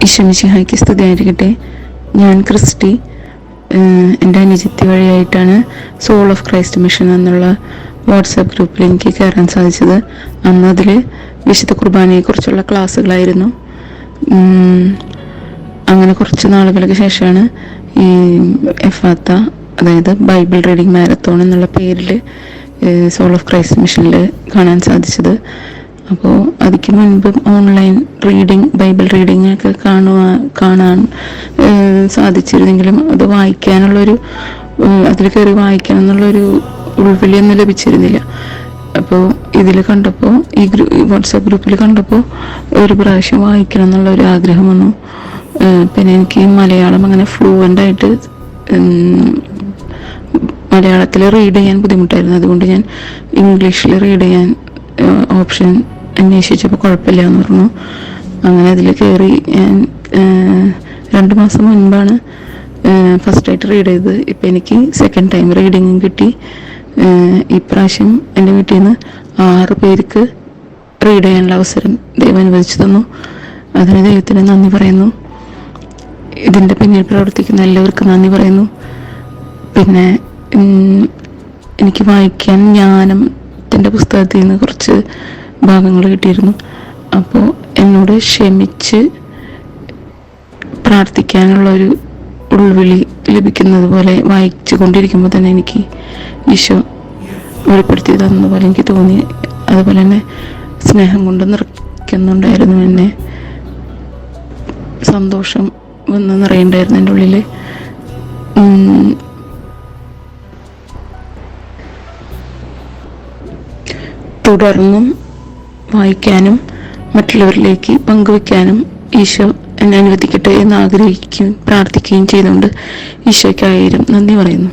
ഈശോ മിശിഹായ്ക്ക് സ്തുതിയായിരിക്കട്ടെ. ഞാൻ ക്രിസ്റ്റി. എൻ്റെ അനുജത്തി വഴിയായിട്ടാണ് സോൾ ഓഫ് ക്രൈസ്റ്റ് മിഷൻ എന്നുള്ള വാട്സാപ്പ് ഗ്രൂപ്പിൽ എനിക്ക് കയറാൻ സാധിച്ചത്. അന്ന് അതിൽ വിശുദ്ധ കുർബാനയെക്കുറിച്ചുള്ള ക്ലാസ്സുകളായിരുന്നു. അങ്ങനെ കുറച്ച് നാളുകൾക്ക് ശേഷമാണ് ഈ എഫാത്ത, അതായത് ബൈബിൾ റീഡിംഗ് മാരത്തോൺ എന്നുള്ള പേരിൽ സോൾ ഓഫ് ക്രൈസ്റ്റ് മിഷനിൽ കാണാൻ സാധിച്ചത്. അപ്പോൾ അതിക്ക് മുൻപും ഓൺലൈൻ റീഡിങ്, ബൈബിൾ റീഡിംഗ് ഒക്കെ കാണാൻ സാധിച്ചിരുന്നെങ്കിലും അത് വായിക്കാനുള്ളൊരു, അതിൽ കയറി വായിക്കണം എന്നുള്ളൊരു ഉൾവിളിയൊന്നും ലഭിച്ചിരുന്നില്ല. അപ്പോൾ ഇതിൽ കണ്ടപ്പോൾ, ഈ വാട്സാപ്പ് ഗ്രൂപ്പിൽ കണ്ടപ്പോൾ ഒരു പ്രാവശ്യം വായിക്കണം എന്നുള്ളൊരു ആഗ്രഹം വന്നു. പിന്നെ എനിക്ക് മലയാളം അങ്ങനെ ഫ്ലൂവൻ്റായിട്ട് മലയാളത്തിൽ റീഡ് ചെയ്യാൻ ബുദ്ധിമുട്ടായിരുന്നു. അതുകൊണ്ട് ഞാൻ ഇംഗ്ലീഷിൽ റീഡ് ചെയ്യാൻ ഓപ്ഷൻ അന്വേഷിച്ചപ്പോൾ കുഴപ്പമില്ല എന്ന് പറഞ്ഞു. അങ്ങനെ അതിൽ കയറി ഞാൻ 2 മാസം മുൻപാണ് ഫസ്റ്റായിട്ട് റീഡ് ചെയ്തത്. ഇപ്പം എനിക്ക് സെക്കൻഡ് ടൈം റീഡിങ്ങും കിട്ടി. ഇപ്രാവശ്യം എൻ്റെ വീട്ടിൽ നിന്ന് 6 പേർക്ക് റീഡ് ചെയ്യാനുള്ള അവസരം ദൈവം അനുവദിച്ചു തന്നു. അതിന് ദൈവത്തിന് നന്ദി പറയുന്നു. ഇതിൻ്റെ പിന്നിൽ പ്രവർത്തിക്കുന്ന എല്ലാവർക്കും നന്ദി പറയുന്നു. പിന്നെ എനിക്ക് വായിക്കാൻ ജ്ഞാനത്തിൻ്റെ പുസ്തകത്തിൽ നിന്ന് കുറച്ച് ഭാഗങ്ങൾ കിട്ടിയിരുന്നു. അപ്പോൾ എന്നോട് ക്ഷമിച്ച് പ്രാർത്ഥിക്കാനുള്ളൊരു ഉൾവിളി ലഭിക്കുന്നത് പോലെ വായിച്ചു കൊണ്ടിരിക്കുമ്പോൾ തന്നെ എനിക്ക് ഈശോ വെളിപ്പെടുത്തി തന്നതുപോലെ എനിക്ക് തോന്നി. അതുപോലെ തന്നെ സ്നേഹം കൊണ്ട് നിറയ്ക്കുന്നുണ്ടായിരുന്നു എന്നെ. സന്തോഷം വന്ന് നിറയുണ്ടായിരുന്നു എൻ്റെ ഉള്ളിൽ. തുടർന്നും വായിക്കാനും മറ്റുള്ളവരിലേക്ക് പങ്കുവയ്ക്കാനും ഈശോ എന്നെ അനുവദിക്കട്ടെ എന്ന് ആഗ്രഹിക്കുകയും പ്രാർത്ഥിക്കുകയും ചെയ്തുകൊണ്ട് ഈശോയ്ക്ക് 1000 നന്ദി പറയുന്നു.